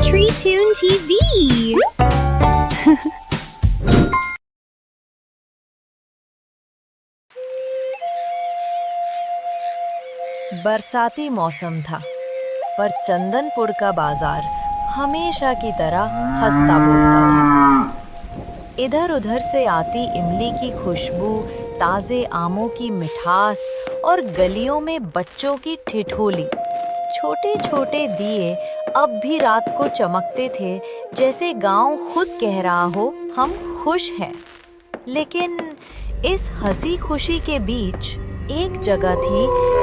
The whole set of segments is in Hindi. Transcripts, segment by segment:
Tree Tune TV. बरसाती मौसम था, पर चंदनपुर का बाजार हमेशा की तरह हंसता बोलता था। इधर उधर से आती इमली की खुशबू, ताजे आमों की मिठास और गलियों में बच्चों की ठिठोली। छोटे छोटे दिए अब भी रात को चमकते थे, जैसे गांव खुद कह रहा हो हम खुश हैं। लेकिन इस हंसी खुशी के बीच एक जगह थी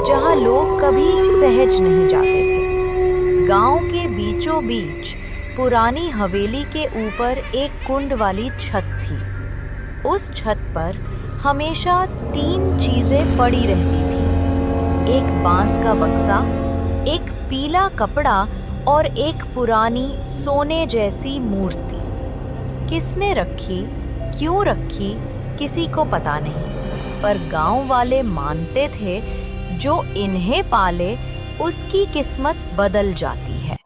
जहां लोग कभी सहज नहीं जाते थे। गांव के बीचों बीच पुरानी हवेली के ऊपर एक कुंड वाली छत थी। उस छत पर हमेशा 3 चीजें पड़ी रहती थी: एक बांस का बक्सा, एक पीला कपड़ा और एक पुरानी सोने जैसी मूर्ति। किसने रखी, क्यों रखी, किसी को पता नहीं, पर गांव वाले मानते थे जो इन्हें पाले उसकी किस्मत बदल जाती है।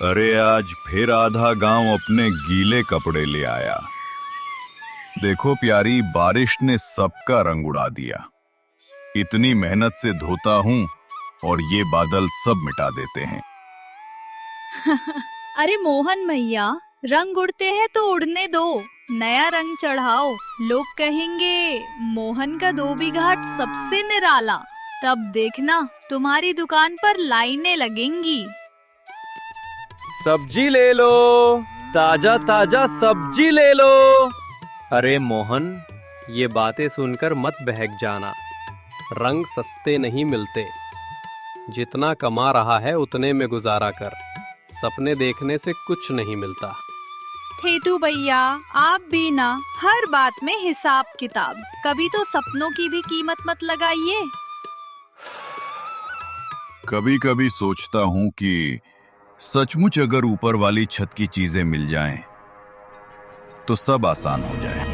अरे आज फिर आधा गांव अपने गीले कपड़े ले आया। देखो प्यारी, बारिश ने सबका रंग उड़ा दिया। इतनी मेहनत से धोता हूँ और ये बादल सब मिटा देते हैं। अरे मोहन भैया, रंग उड़ते हैं तो उड़ने दो, नया रंग चढ़ाओ। लोग कहेंगे मोहन का धोबी घाट सबसे निराला। तब देखना तुम्हारी दुकान पर लाइनें लगेंगी। सब्जी ले लो, ताजा ताजा सब्जी ले लो। अरे मोहन, ये बातें सुनकर मत बहक जाना। रंग सस्ते नहीं मिलते। जितना कमा रहा है उतने में गुजारा कर। सपने देखने से कुछ नहीं मिलता। ठेठू भैया, आप भी ना हर बात में हिसाब किताब। कभी तो सपनों की भी कीमत मत लगाइए। कभी कभी सोचता हूँ कि सचमुच अगर ऊपर वाली छत की चीजें मिल जाएं, तो सब आसान हो जाए।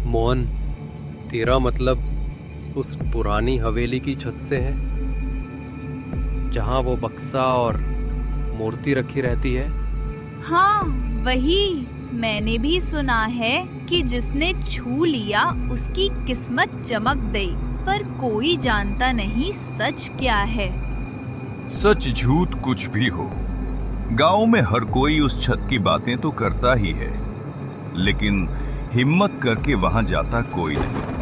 मोहन, तेरा मतलब उस पुरानी हवेली की छत से है, जहां वो बक्सा और मूर्ति रखी रहती है? हाँ वही। मैंने भी सुना है कि जिसने छू लिया उसकी किस्मत चमक गई, पर कोई जानता नहीं सच क्या है। सच झूठ कुछ भी हो, गांव में हर कोई उस छत की बातें तो करता ही है, लेकिन हिम्मत करके वहां जाता कोई नहीं।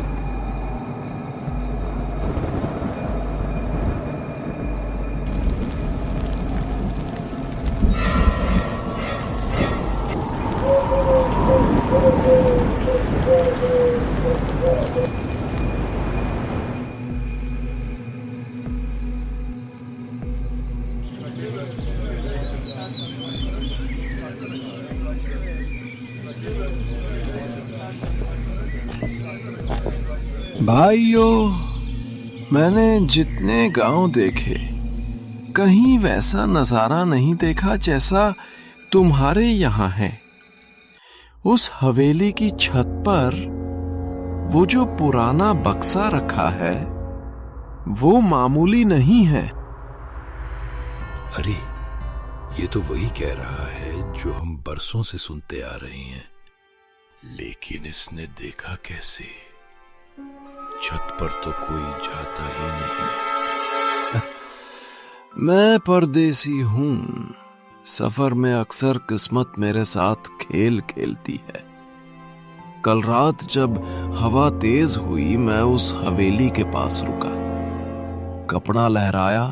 भाइयों, मैंने जितने गांव देखे, कहीं वैसा नजारा नहीं देखा जैसा तुम्हारे यहाँ है। उस हवेली की छत पर वो जो पुराना बक्सा रखा है, वो मामूली नहीं है। अरे, ये तो वही कह रहा है जो हम बरसों से सुनते आ रहे हैं। लेकिन इसने देखा कैसे? छत पर तो कोई जाता ही नहीं। मैं परदेसी हूं। सफर में अक्सर किस्मत मेरे साथ खेल खेलती है। कल रात जब हवा तेज हुई, मैं उस हवेली के पास रुका। कपड़ा लहराया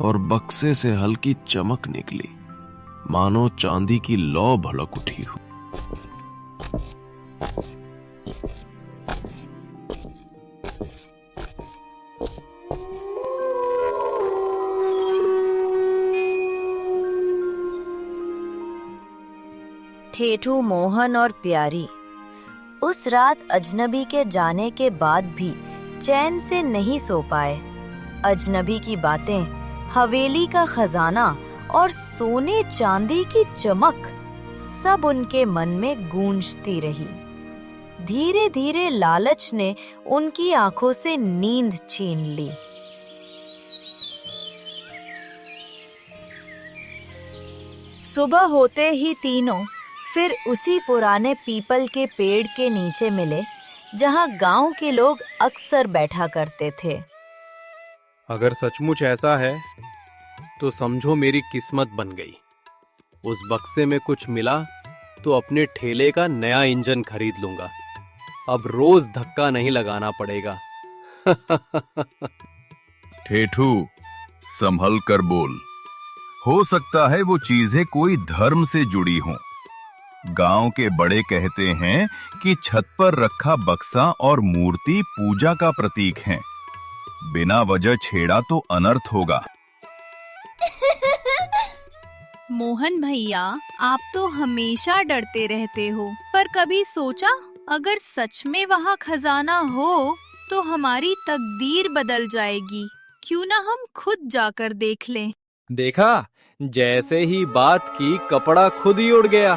और बक्से से हल्की चमक निकली, मानो चांदी की लौ भड़क उठी हो। ठेठू, मोहन और प्यारी उस रात अजनबी के जाने के बाद भी चैन से नहीं सो पाए। अजनबी की बातें, हवेली का खजाना और सोने चांदी की चमक सब उनके मन में गूंजती रही। धीरे धीरे लालच ने उनकी आंखों से नींद छीन ली। सुबह होते ही तीनों फिर उसी पुराने पीपल के पेड़ के नीचे मिले जहां गांव के लोग अक्सर बैठा करते थे। अगर सचमुच ऐसा है तो समझो मेरी किस्मत बन गई। उस बक्से में कुछ मिला तो अपने ठेले का नया इंजन खरीद लूंगा। अब रोज धक्का नहीं लगाना पड़ेगा। ठेठू, संभल कर बोल। हो सकता है वो चीजें कोई धर्म से जुड़ी हों। गांव के बड़े कहते हैं कि छत पर रखा बक्सा और मूर्ति पूजा का प्रतीक हैं। बिना वजह छेड़ा तो अनर्थ होगा। मोहन भैया, आप तो हमेशा डरते रहते हो, पर कभी सोचा अगर सच में वहाँ खजाना हो तो हमारी तकदीर बदल जाएगी। क्यों ना हम खुद जाकर देख लें। देखा, जैसे ही बात की कपड़ा खुद ही उड़ गया।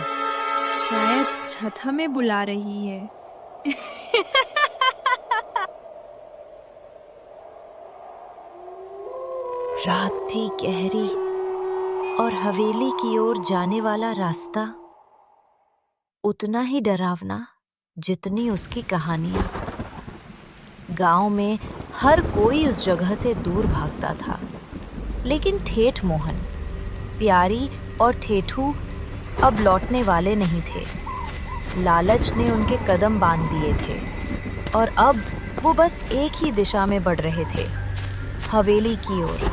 शायद छत हमें बुला रही है। रात थी गहरी और हवेली की ओर जाने वाला रास्ता उतना ही डरावना जितनी उसकी कहानियां। गांव में हर कोई उस जगह से दूर भागता था, लेकिन ठेठ मोहन, प्यारी और ठेठू अब लौटने वाले नहीं थे। लालच ने उनके कदम बांध दिए थे और अब वो बस एक ही दिशा में बढ़ रहे थे, हवेली की ओर।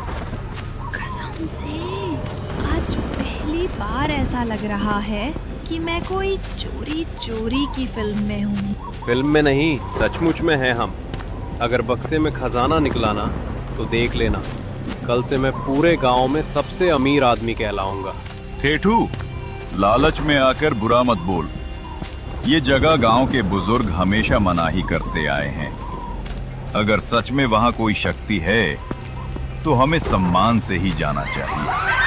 कसम से आज पहली बार ऐसा लग रहा है कि मैं कोई चोरी चोरी की फिल्म में हूँ। फिल्म में नहीं, सचमुच में है हम। अगर बक्से में खजाना निकला ना तो देख लेना, कल से मैं पूरे गांव में सबसे अमीर आदमी कहलाऊंगा। ठेठू, लालच में आकर बुरा मत बोल। ये जगह गांव के बुजुर्ग हमेशा मनाही करते आए हैं। अगर सच में वहां कोई शक्ति है तो हमें सम्मान से ही जाना चाहिए।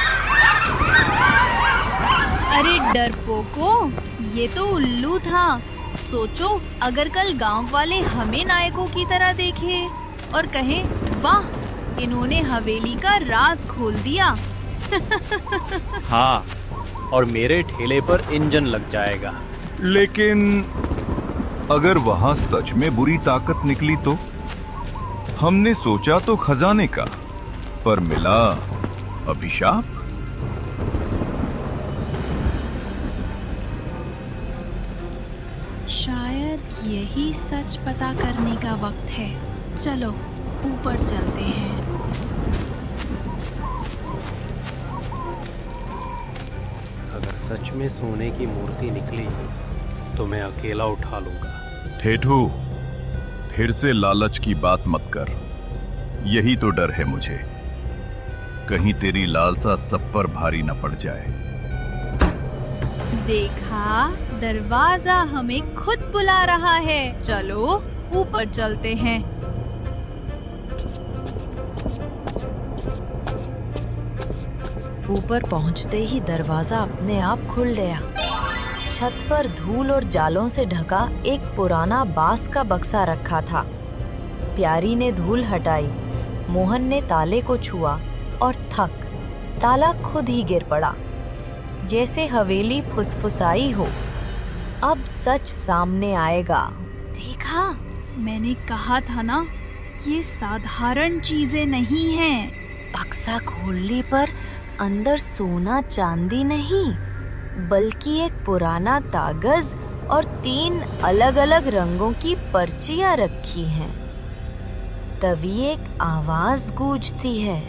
अरे डरपोको, ये तो उल्लू था। सोचो अगर कल गांव वाले हमें नायकों की तरह देखे और कहें, वाह, इन्होंने हवेली का राज खोल दिया। हाँ, और मेरे ठेले पर इंजन लग जाएगा। लेकिन अगर वहां सच में बुरी ताकत निकली तो? हमने सोचा तो खजाने का, पर मिला अभिशाप। शायद यही सच पता करने का वक्त है। चलो ऊपर चलते हैं। अगर सच में सोने की मूर्ति निकली तो मैं अकेला उठा लूंगा। ठेठू, फिर से लालच की बात मत कर। यही तो डर है मुझे, कहीं तेरी लालसा सब पर भारी न पड़ जाए। देखा, दरवाजा हमें खुद बुला रहा है। चलो ऊपर चलते हैं। ऊपर पहुंचते ही दरवाजा अपने आप खुल गया। छत पर धूल और जालों से ढका एक पुराना बांस का बक्सा रखा था। प्यारी ने धूल हटाई, मोहन ने ताले को छुआ और ताला खुद ही गिर पड़ा, जैसे हवेली फुसफुसाई हो। अब सच सामने आएगा। देखा, मैंने कहा था ना, ये साधारण चीजें नहीं हैं। बक्सा खोलने पर अंदर सोना चांदी नहीं, बल्कि एक पुराना कागज और 3 अलग-अलग रंगों की पर्चियां रखी हैं। तभी एक आवाज गूंजती है,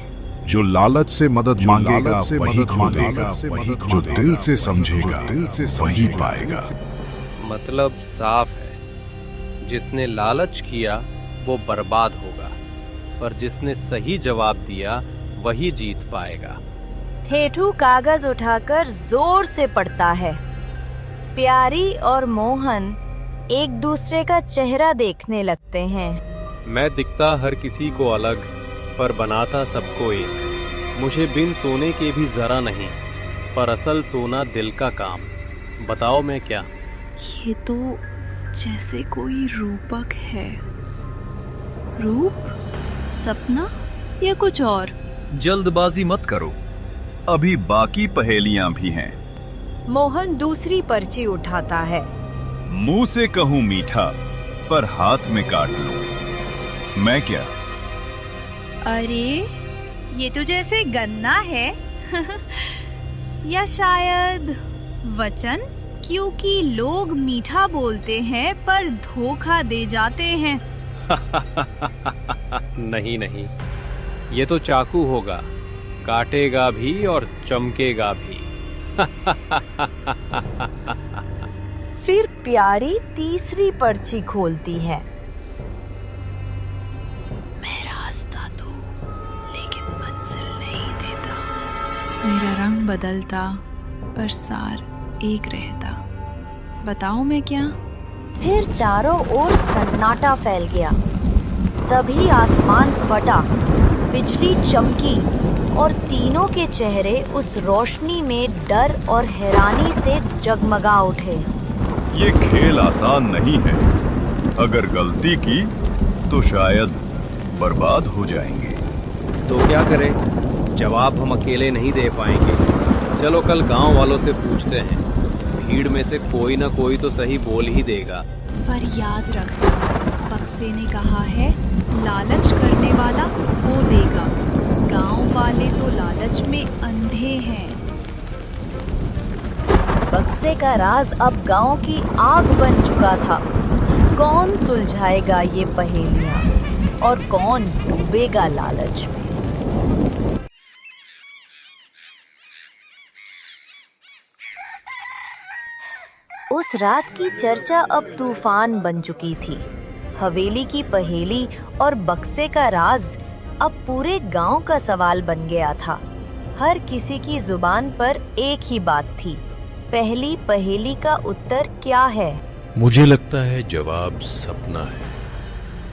जो लालच से मदद मांगेगा वही खोदेगा, जो दिल से समझेगा वही पाएगा। मतलब साफ है, जिसने लालच किया वो बर्बाद होगा, पर जिसने सही जवाब दिया वही जीत पाएगा। ठेठू कागज उठाकर जोर से पढ़ता है। प्यारी और मोहन एक दूसरे का चेहरा देखने लगते हैं। मैं दिखता हर किसी को अलग, पर बनाता सबको एक। मुझे बिन सोने के भी जरा नहीं, पर असल सोना दिल का काम। बताओ मैं क्या? ये तो जैसे कोई रूपक है। रूप? सपना या कुछ और? जल्दबाजी मत करो, अभी बाकी पहेलियां भी हैं। मोहन दूसरी पर्ची उठाता है। मुंह से कहूं मीठा, पर हाथ में काट लूं। मैं क्या? अरे ये तो जैसे गन्ना है। या शायद वचन, क्योंकि लोग मीठा बोलते हैं पर धोखा दे जाते हैं। नहीं नहीं, ये तो चाकू होगा, काटेगा भी और चमकेगा भी। फिर प्यारी तीसरी पर्ची खोलती है। मैं रास्ता तो, लेकिन मंजिल नहीं देता। मेरा रंग बदलता पर सार एक रहता। बताओ मैं क्या? फिर चारों ओर सन्नाटा फैल गया। तभी आसमान फटा, बिजली चमकी और तीनों के चेहरे उस रोशनी में डर और हैरानी से जगमगा उठे। ये खेल आसान नहीं है, अगर गलती की तो शायद बर्बाद हो जाएंगे। तो क्या करें? जवाब हम अकेले नहीं दे पाएंगे। चलो कल गांव वालों से पूछते हैं, भीड़ में से कोई ना कोई तो सही बोल ही देगा। पर याद रखना, बक्से ने कहा है लालच करने वाला वो देगा। गांव वाले तो लालच में अंधे हैं। बक्से का राज अब गांव की आग बन चुका था। कौन सुलझाएगा ये पहेलियां और कौन डूबेगा लालच में? उस रात की चर्चा अब तूफान बन चुकी थी। हवेली की पहेली और बक्से का राज अब पूरे गांव का सवाल बन गया था। हर किसी की जुबान पर एक ही बात थी, पहली पहेली का उत्तर क्या है? मुझे लगता है जवाब सपना है,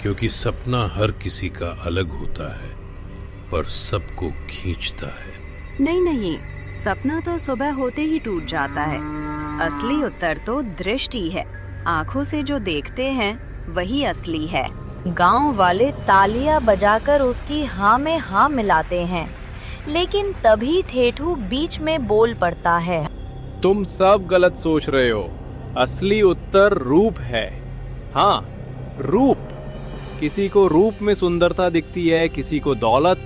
क्योंकि सपना हर किसी का अलग होता है पर सबको खींचता है। नहीं नहीं, सपना तो सुबह होते ही टूट जाता है। असली उत्तर तो दृष्टि है। आंखों से जो देखते हैं वही असली है। गांव वाले तालियां बजाकर उसकी हाँ में हाँ मिलाते हैं, लेकिन तभी ठेठू बीच में बोल पड़ता है। तुम सब गलत सोच रहे हो। असली उत्तर रूप है। हाँ, रूप। किसी को रूप में सुंदरता दिखती है, किसी को दौलत,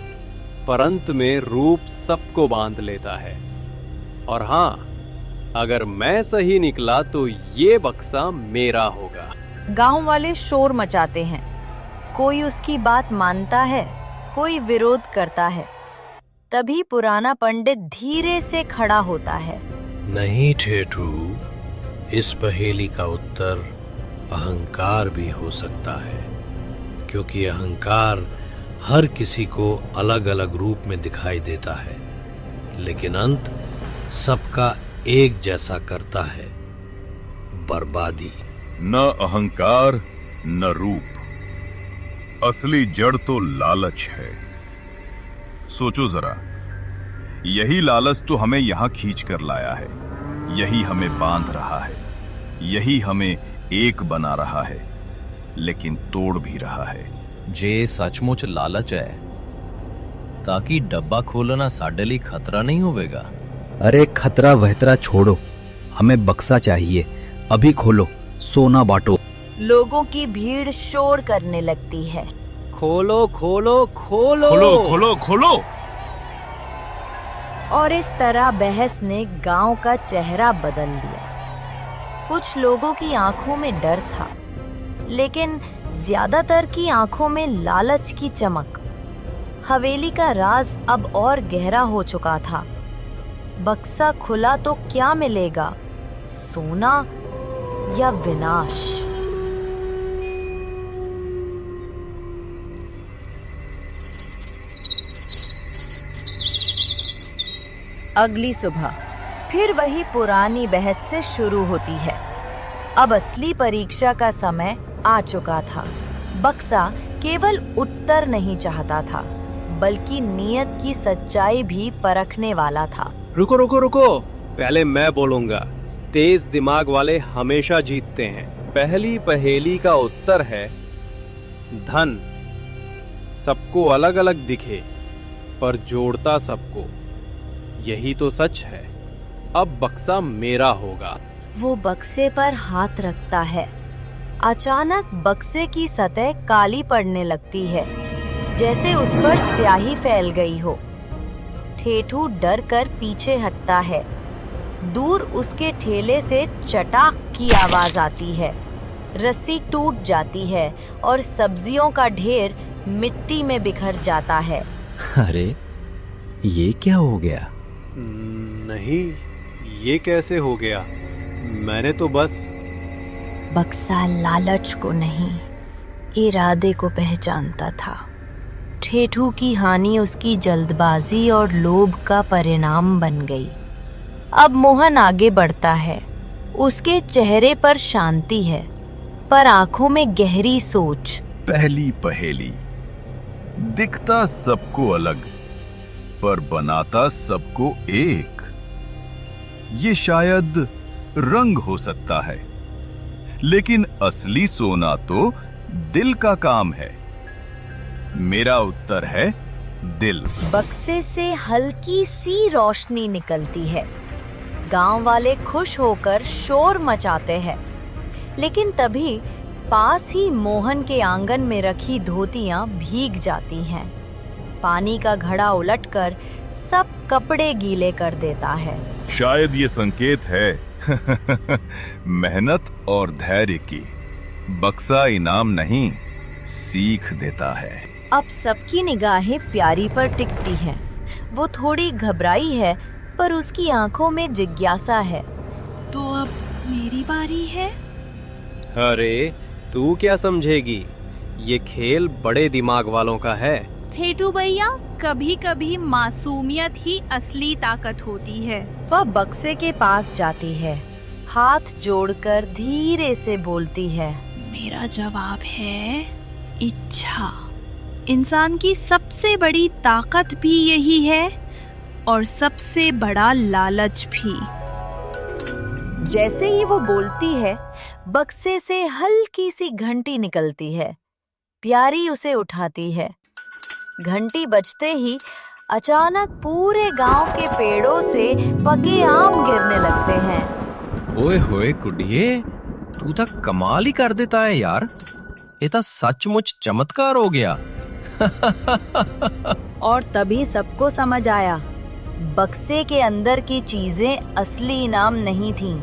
पर अंत में रूप सबको बांध लेता है। और हाँ, अगर मैं सही निकला तो ये बक्सा मेरा होगा। गांव वाले शोर मचाते हैं। कोई उसकी बात मानता है, कोई विरोध करता है। तभी पुराना पंडित धीरे से खड़ा होता है। नहीं ठेठू, इस पहेली का उत्तर अहंकार भी हो सकता है, क्योंकि अहंकार हर किसी को अलग अलग रूप में दिखाई देता है, लेकिन अंत सबका एक जैसा करता है, बर्बादी। न अहंकार न रूप, असली जड़ तो लालच है। सोचो जरा, यही लालच तो हमें यहां खींच कर लाया है, यही हमें बांध रहा है, यही हमें एक बना रहा है, लेकिन तोड़ भी रहा है। जे सचमुच लालच है ताकि डब्बा खोलना साडे लिए खतरा नहीं होवेगा। अरे खतरा वहतरा छोड़ो, हमें बक्सा चाहिए। अभी खोलो, सोना बांटो। लोगों की भीड़ शोर करने लगती है। खोलो खोलो खोलो खोलो खोलो खोलो। और इस तरह बहस ने गांव का चेहरा बदल दिया। कुछ लोगों की आंखों में डर था, लेकिन ज्यादातर की आंखों में लालच की चमक। हवेली का राज अब और गहरा हो चुका था। बक्सा खुला तो क्या मिलेगा, सोना या विनाश? अगली सुबह फिर वही पुरानी बहस से शुरू होती है। अब असली परीक्षा का समय आ चुका था। बक्सा केवल उत्तर नहीं चाहता था, बल्कि नियत की सच्चाई भी परखने वाला था। रुको रुको रुको, पहले मैं बोलूंगा। तेज दिमाग वाले हमेशा जीतते हैं। पहली पहेली का उत्तर है धन। सबको अलग अलग दिखे पर जोड़ता सबको, यही तो सच है। अब बक्सा मेरा होगा। वो बक्से पर हाथ रखता है। अचानक बक्से की सतह काली पड़ने लगती है, जैसे उस पर स्याही फैल गई हो। ठेठू डर कर पीछे हटता है। दूर उसके ठेले से चटाक की आवाज आती है। रस्सी टूट जाती है और सब्जियों का ढेर मिट्टी में बिखर जाता है। अरे ये क्या हो गया? नहीं, ये कैसे हो गया? मैंने तो बस। बक्सा लालच को नहीं, इरादे को पहचानता था। ठेठू की हानि उसकी जल्दबाजी और लोभ का परिणाम बन गई। अब मोहन आगे बढ़ता है। उसके चेहरे पर शांति है, पर आंखों में गहरी सोच। पहली पहेली, दिखता सबको अलग पर बनाता सबको एक। ये शायद रंग हो सकता है, लेकिन असली सोना तो दिल का काम है। मेरा उत्तर है दिल। बक्से से हल्की सी रोशनी निकलती है। गांव वाले खुश होकर शोर मचाते हैं, लेकिन तभी पास ही मोहन के आंगन में रखी धोतियां भीग जाती हैं। पानी का घड़ा उलटकर सब कपड़े गीले कर देता है। शायद ये संकेत है मेहनत और धैर्य की। बक्सा इनाम नहीं, सीख देता है। अब सबकी निगाहें प्यारी पर टिकती हैं। वो थोड़ी घबराई है, पर उसकी आंखों में जिज्ञासा है। तो अब मेरी बारी है। अरे तू क्या समझेगी? ये खेल बड़े दिमाग वालों का है। ठेठू भैया, कभी कभी मासूमियत ही असली ताकत होती है। वह बक्से के पास जाती है, हाथ जोड़कर धीरे से बोलती है। मेरा जवाब है इच्छा। इंसान की सबसे बड़ी ताकत भी यही है, और सबसे बड़ा लालच भी। जैसे ही वो बोलती है, बक्से से हल्की सी घंटी निकलती है। प्यारी उसे उठाती है। घंटी बजते ही अचानक पूरे गांव के पेड़ों से पके आम गिरने लगते हैं। ओए होए कुड़िए, तू तो कमाल ही कर देता है यार। ये तो सचमुच चमत्कार हो गया। और तभी सबको समझ आया, बक्से के अंदर की चीजें असली इनाम नहीं थीं,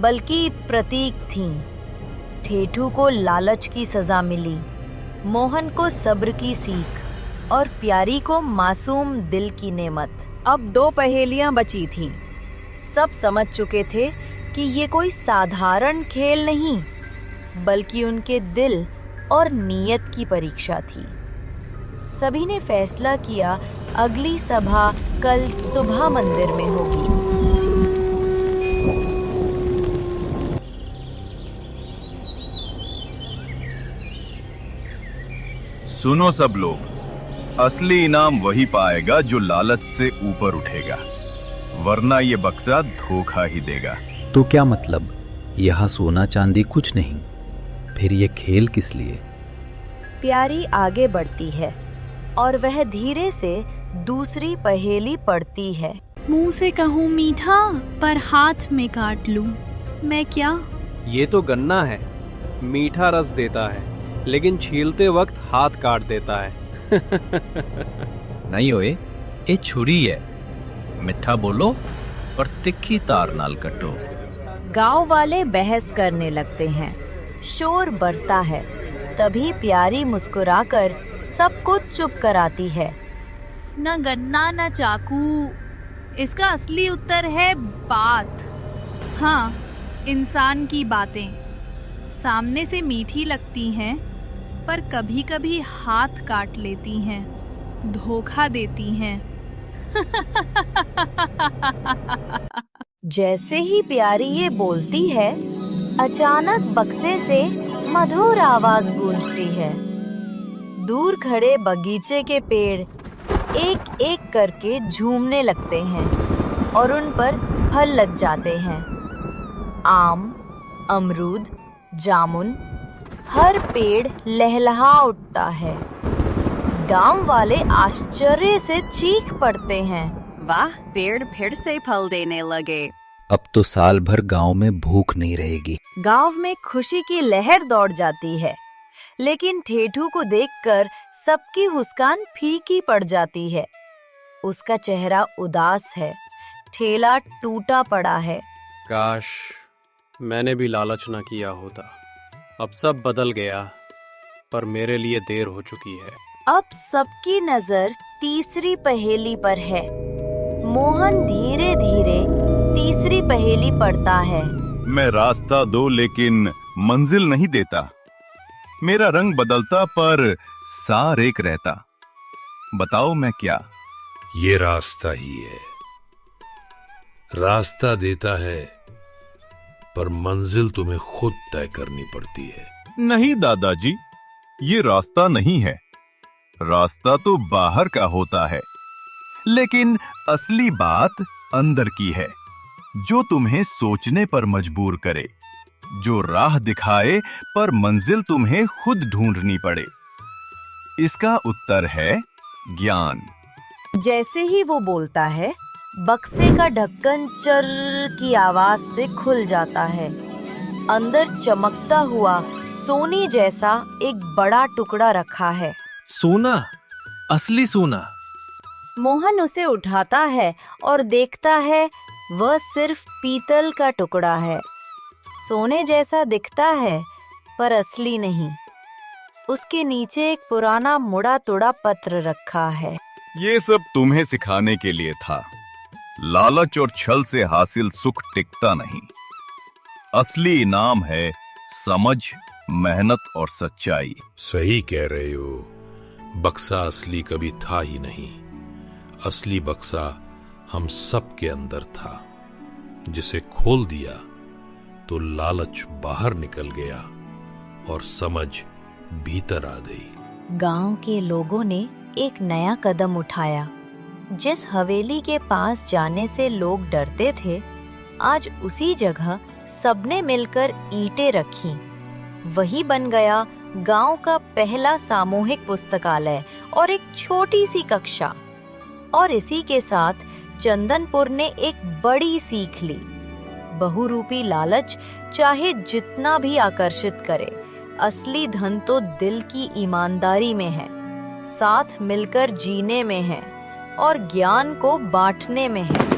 बल्कि प्रतीक थीं। ठेठू को लालच की सजा मिली, मोहन को सब्र की सीख और प्यारी को मासूम दिल की नेमत। अब 2 पहेलियां बची थीं। सब समझ चुके थे कि ये कोई साधारण खेल नहीं, बल्कि उनके दिल और नीयत की परीक्षा थी। सभी ने फैसला किया, अगली सभा कल सुबह मंदिर में होगी। सुनो सब लोग, असली इनाम वही पाएगा जो लालच से ऊपर उठेगा, वरना ये बक्सा धोखा ही देगा। तो क्या मतलब? यहाँ सोना चांदी कुछ नहीं, फिर ये खेल किस लिए? प्यारी आगे बढ़ती है और वह धीरे से दूसरी पहेली पढ़ती है। मुंह से कहूँ मीठा, पर हाथ में काट लूं, मैं क्या? ये तो गन्ना है, मीठा रस देता है, लेकिन छीलते वक्त हाथ काट देता है। नहीं ओए, ये छुरी है। मिठा बोलो पर तिखी तार नाल कटो। गांव वाले बहस करने लगते हैं, शोर बढ़ता है। तभी प्यारी मुस्कुराकर सबको चुप कराती है। न गन्ना न चाकू, इसका असली उत्तर है बात। हाँ, इंसान की बातें सामने से मीठी लगती हैं, पर कभी कभी हाथ काट लेती हैं, धोखा देती हैं। जैसे ही प्यारी ये बोलती है, अचानक बक्से से मधुर आवाज गूंजती है। दूर खड़े बगीचे के पेड़ एक एक करके झूमने लगते हैं और उन पर फल लग जाते हैं। आम, अमरूद, जामुन, हर पेड़ लहलहा उठता है। गांव वाले आश्चर्य से चीख पड़ते हैं, वाह, पेड़ फिर से फल देने लगे। अब तो साल भर गांव में भूख नहीं रहेगी। गांव में खुशी की लहर दौड़ जाती है, लेकिन ठेठू को देखकर सबकी मुस्कान फीकी पड़ जाती है। उसका चेहरा उदास है, ठेला टूटा पड़ा है। काश मैंने भी लालच न किया होता। अब सब बदल गया, पर मेरे लिए देर हो चुकी है। अब सबकी नजर तीसरी पहेली पर है। मोहन धीरे धीरे तीसरी पहेली पढ़ता है। मैं रास्ता दो लेकिन मंजिल नहीं देता। मेरा रंग बदलता पर सार एक रहता। बताओ मैं क्या? ये रास्ता ही है। रास्ता देता है, पर मंजिल तुम्हें खुद तय करनी पड़ती है। नहीं दादाजी, ये रास्ता नहीं है। रास्ता तो बाहर का होता है, लेकिन असली बात अंदर की है, जो तुम्हें सोचने पर मजबूर करे, जो राह दिखाए पर मंजिल तुम्हें खुद ढूंढनी पड़े। इसका उत्तर है ज्ञान। जैसे ही वो बोलता है, बक्से का ढक्कन चर की आवाज से खुल जाता है। अंदर चमकता हुआ सोने जैसा एक बड़ा टुकड़ा रखा है। सोना, असली सोना। मोहन उसे उठाता है और देखता है वह सिर्फ पीतल का टुकड़ा है। सोने जैसा दिखता है, पर असली नहीं। उसके नीचे एक पुराना मुड़ा तुड़ा पत्र रखा है। ये सब तुम्हें सिखाने के लिए था। लालच और छल से हासिल सुख टिकता नहीं। असली इनाम है समझ, मेहनत और सच्चाई। सही कह रहे हो। बक्सा असली कभी था ही नहीं। असली बक्सा हम सब के अंदर था। जिसे खोल दिया तो लालच बाहर निकल गया और समझ भीतर आ गई। गांव के लोगों ने एक नया कदम उठाया। जिस हवेली के पास जाने से लोग डरते थे, आज उसी जगह सबने मिलकर ईंटें रखी। वही बन गया गांव का पहला सामूहिक पुस्तकालय और एक छोटी सी कक्षा। और इसी के साथ चंदनपुर ने एक बड़ी सीख ली। बहुरूपी लालच चाहे जितना भी आकर्षित करे, असली धन तो दिल की ईमानदारी में है, साथ मिलकर जीने में है और ज्ञान को बांटने में है।